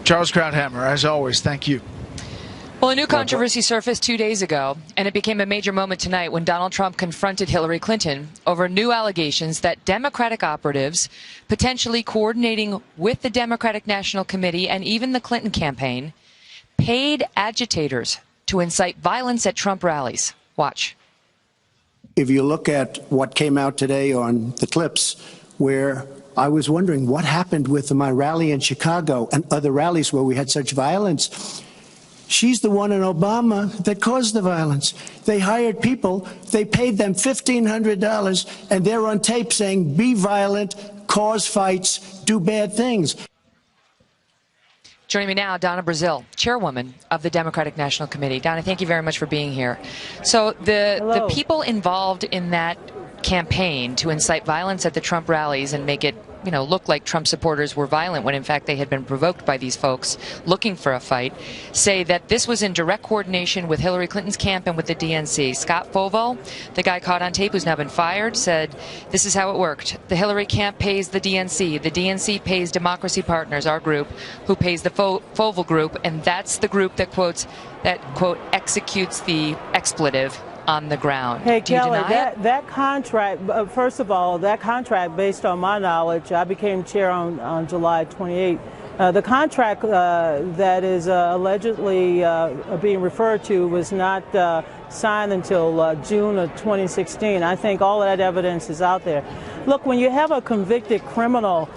Charles Krauthammer, as always, thank you. Well, a new controversy surfaced 2 days ago, and it became a major moment tonight when Donald Trump confronted Hillary Clinton over new allegations that Democratic operatives, potentially coordinating with the Democratic National Committee and even the Clinton campaign, paid agitators to incite violence at Trump rallies. Watch. If you look at what came out today on the clips, where I was wondering what happened with my rally in Chicago and other rallies where we had such violence. She's the one in Obama that caused the violence. They hired people, they paid them $1,500, and they're on tape saying, be violent, cause fights, do bad things. Joining me now, Donna Brazile, chairwoman of the Democratic National Committee. Donna, thank you very much for being here. So the people involved in that campaign to incite violence at the Trump rallies and make it, look like Trump supporters were violent when in fact they had been provoked by these folks looking for a fight, say that this was in direct coordination with Hillary Clinton's camp and with the DNC. Scott Fovo, the guy caught on tape who's now been fired, said this is how it worked. The Hillary camp pays the DNC pays Democracy Partners, our group, who pays the Fovo group, and that's the group that quote, executes the expletive on the ground. Hey, Do you Kelly, deny that contract, first of all, that contract, based on my knowledge, I became chair on July 28th. The contract that is allegedly being referred to was not signed until June of 2016. I think all of that evidence is out there. Look, when you have a convicted criminal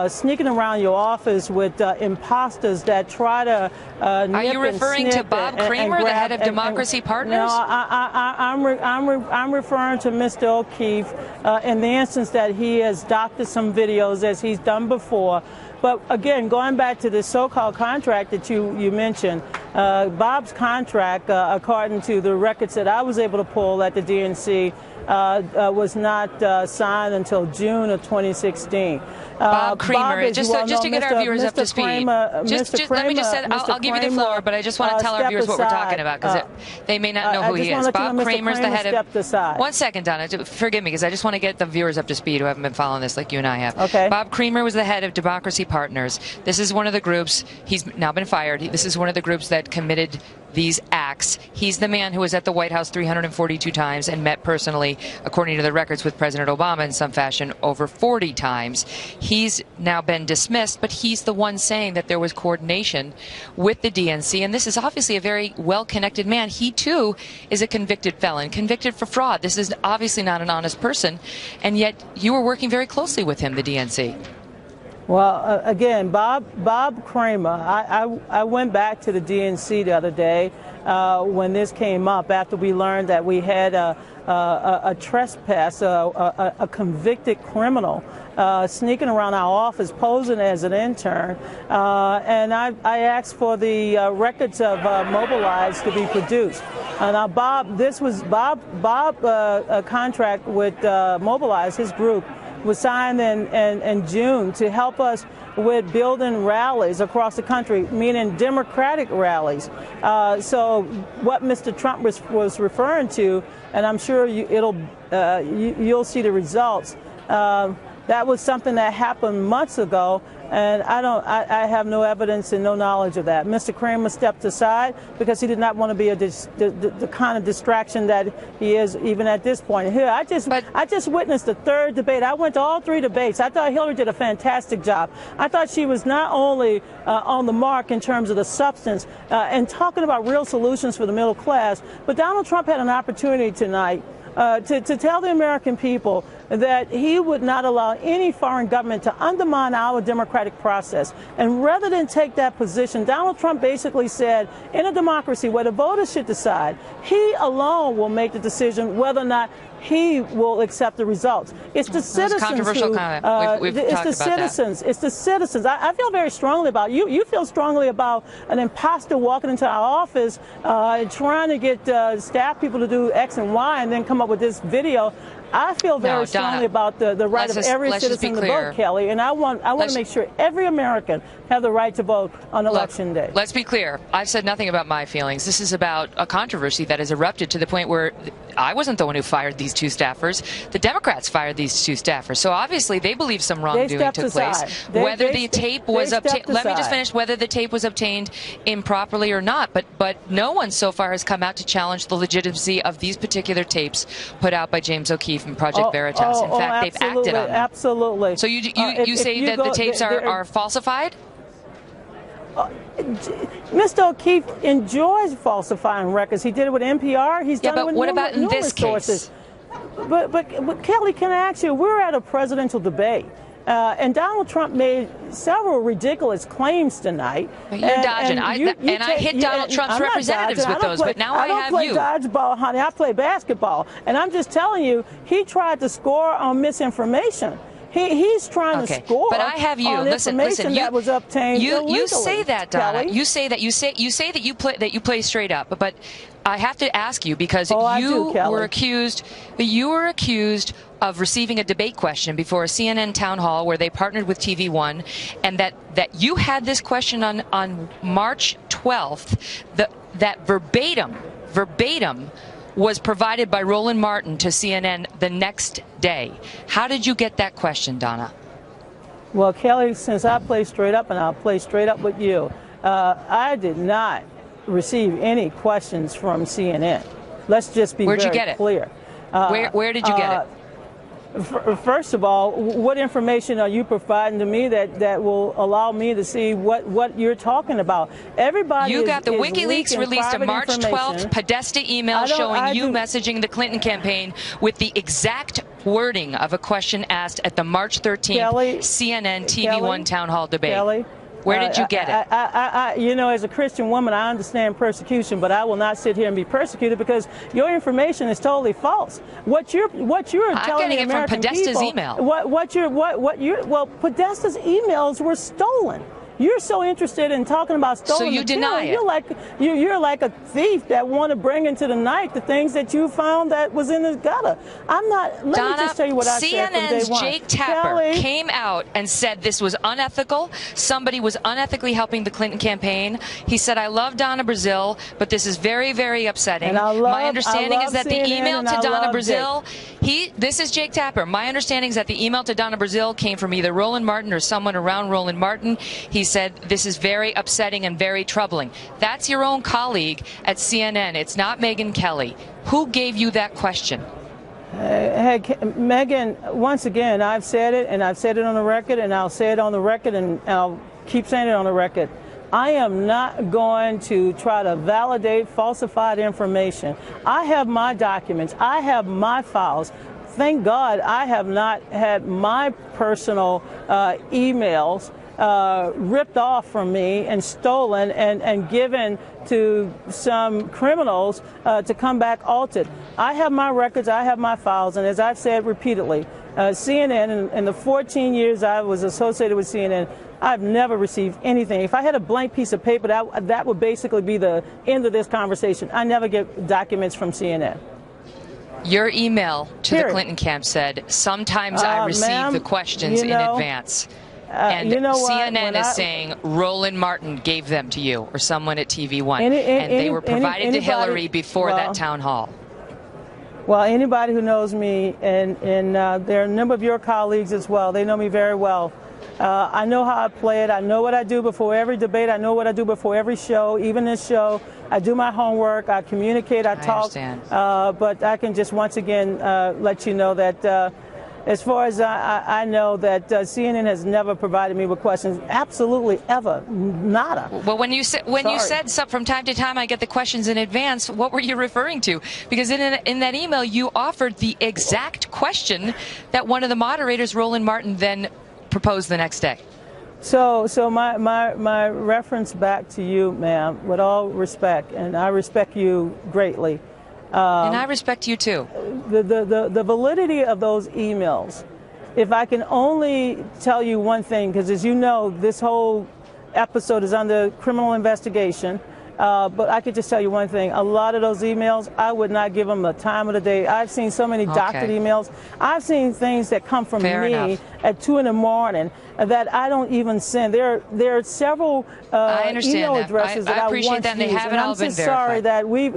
sneaking around your office with imposters that try to Are you referring to Bob Kramer, the head of Democracy Partners? No, I'm referring to Mr. O'Keefe in the instance that he has doctored some videos as he's done before. But again, going back to the so-called contract that you mentioned, Bob's contract, according to the records that I was able to pull at the DNC, was not signed until June of 2016. Bob Kramer, Bob, just to get our viewers up to speed. Let me just say, I'll give you the floor, but I just want to tell our viewers what we're talking about, because they may not know who he is. Bob Kramer's the head of... One second, Donna, forgive me, because I just want to get the viewers up to speed who haven't been following this like you and I have. Okay. Bob Kramer was the head of Democracy Partners. This is one of the groups, he's now been fired, this is one of the groups that committed these acts. He's the man who was at the White House 342 times and met personally, according to the records, with President Obama in some fashion over 40 times. He's now been dismissed, but he's the one saying that there was coordination with the DNC, and this is obviously a very well-connected man. He, too, is a convicted felon, convicted for fraud. This is obviously not an honest person, and yet you were working very closely with him, the DNC. Well, again, Bob Kramer, I went back to the DNC the other day when this came up after we learned that we had a trespass, a convicted criminal sneaking around our office posing as an intern, and I asked for the records of Mobilize to be produced. Now, Bob, this was Bob a contract with Mobilize, his group, was signed in June to help us with building rallies across the country, meaning Democratic rallies. So what Mr. Trump was referring to, and I'm sure you'll see the results, that was something that happened months ago, and I have no evidence and no knowledge of that. Mr. Kramer stepped aside because he did not want to be the kind of distraction that he is even at this point. Here, I just witnessed the third debate. I went to all three debates. I thought Hillary did a fantastic job. I thought she was not only on the mark in terms of the substance and talking about real solutions for the middle class, but Donald Trump had an opportunity tonight to tell the American people that he would not allow any foreign government to undermine our democratic process. And rather than take that position, Donald Trump basically said, in a democracy where the voters should decide, he alone will make the decision whether or not he will accept the results. It's the citizens who, it's the citizens. It's the citizens. I feel very strongly about you. You feel strongly about an imposter walking into our office trying to get staff people to do X and Y and then come up with this video. I feel very strongly about the right of every citizen to vote, Kelly, and I want to make sure every American have the right to vote on Election Day. Let's be clear. I've said nothing about my feelings. This is about a controversy that has erupted to the point where I wasn't the one who fired these two staffers. The Democrats fired these two staffers. So obviously they believe some wrongdoing took place. Whether the tape was obtained, let me just finish, whether the tape was obtained improperly or not, but no one so far has come out to challenge the legitimacy of these particular tapes put out by James O'Keefe and Project Veritas. In fact, they've acted on them. Absolutely. So you say that the tapes are falsified? Mr. O'Keefe enjoys falsifying records. He did it with NPR. He's done it with what about in this sources. But Kelly, can I ask you, we're at a presidential debate. And Donald Trump made several ridiculous claims tonight. But you're dodging. I hit Donald Trump's representatives with those, but now I have you. I don't play dodgeball, honey. I play basketball. And I'm just telling you, he tried to score on misinformation. He's trying to score. But I have you. On listen. That was obtained illegally, you say that, Donna. Kelly. You say that. You say that you play straight up. But I have to ask you because you were accused. You were accused of receiving a debate question before a CNN town hall where they partnered with TV One, and that you had this question on March 12th. That verbatim was provided by Roland Martin to CNN the next day. How did you get that question, Donna? Well, Kelly, since I play straight up, and I'll play straight up with you, I did not receive any questions from CNN. Let's just be very clear. Where'd you get it? Where did you get it? First of all, what information are you providing to me that will allow me to see what you're talking about? Everybody You got the WikiLeaks released a March 12th Podesta email showing you messaging the Clinton campaign with the exact wording of a question asked at the March 13th CNN TV One town hall debate. Kelly, where did you get it? You know, as a Christian woman, I understand persecution, but I will not sit here and be persecuted because your information is totally false. What you're telling the American people, Podesta's email. Well, Podesta's emails were stolen. You're so interested in talking about stolen material. So you deny it. You're like a thief that want to bring into the night the things that you found that was in the gutter. I'm not. Let me just tell you what I said from day one. CNN's Jake Tapper came out and said this was unethical. Somebody was unethically helping the Clinton campaign. He said, "I love Donna Brazile, but this is very, very upsetting." My understanding is that the email to Donna Brazile, this is Jake Tapper. My understanding is that the email to Donna Brazile came from either Roland Martin or someone around Roland Martin. He said this is very upsetting and very troubling. That's your own colleague at CNN. It's not MEGYN Kelly. Who gave you that question? Hey, Megan, once again, I've said it, and I've said it on the record, and I'll say it on the record, and I'll keep saying it on the record. I am not going to try to validate falsified information. I have my documents. I have my files. Thank God I have not had my personal emails ripped off from me and stolen and given to some criminals to come back altered. I have my records, I have my files, and as I've said repeatedly, CNN, in the 14 years I was associated with CNN, I've never received anything. If I had a blank piece of paper, that would basically be the end of this conversation. I never get documents from CNN. Your email to the Clinton camp said, sometimes I receive the questions in advance. And CNN is saying Roland Martin gave them to you or someone at TV One, and they were provided to Hillary before that town hall. Well, anybody who knows me, and there are a number of your colleagues as well, they know me very well. I know how I play it. I know what I do before every debate. I know what I do before every show, even this show. I do my homework. I communicate. I talk. But I can just once again let you know that as far as I know, that CNN has never provided me with questions. Absolutely, ever, nada. Well, when you said from time to time I get the questions in advance, what were you referring to? Because in that email you offered the exact question that one of the moderators, Roland Martin, then proposed the next day. So my reference back to you, ma'am, with all respect, and I respect you greatly. And I respect you too. The validity of those emails, if I can only tell you one thing, because as you know, this whole episode is under criminal investigation, But I could just tell you one thing. A lot of those emails, I would not give them the time of the day. I've seen so many doctored emails. I've seen things that come from me at 2 in the morning that I don't even send. There are several email addresses that I once used, and I'm just sorry that we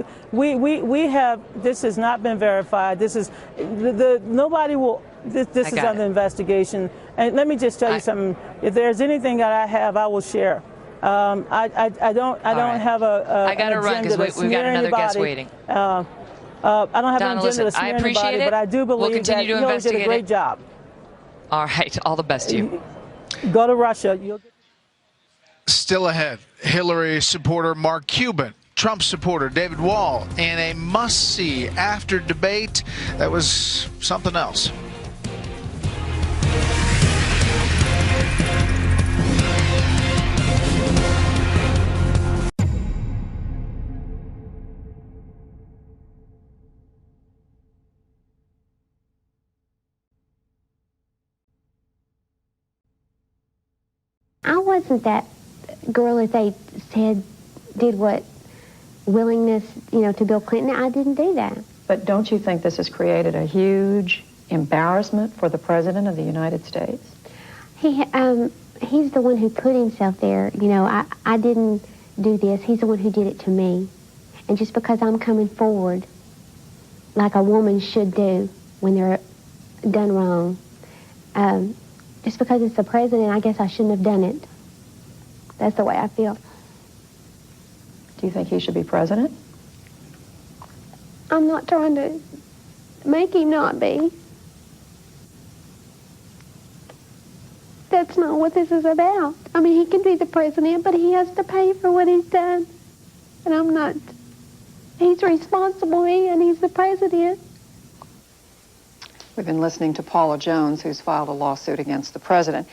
have. This has not been verified. This is nobody will. This is under investigation. And let me just tell you something. If there's anything that I have, I will share. I don't have I got to run because we've got another guest waiting. I don't have an agenda to smear anybody, but I do believe that Hillary did a great job. All right. All the best to you. Go to Russia. Still ahead, Hillary supporter Mark Cuban, Trump supporter David Wall, and a must-see after debate that was something else. I wasn't that girl that they said did what willingness, to Bill Clinton. I didn't do that. But don't you think this has created a huge embarrassment for the President of the United States? He's the one who put himself there. I didn't do this. He's the one who did it to me. And just because I'm coming forward like a woman should do when they're done wrong, just because it's the President, I guess I shouldn't have done it. That's the way I feel. Do you think he should be president? I'm not trying to make him not be. That's not what this is about. I mean, he can be the president, but he has to pay for what he's done. And I'm not. He's responsible, and he's the president. We've been listening to Paula Jones, who's filed a lawsuit against the President.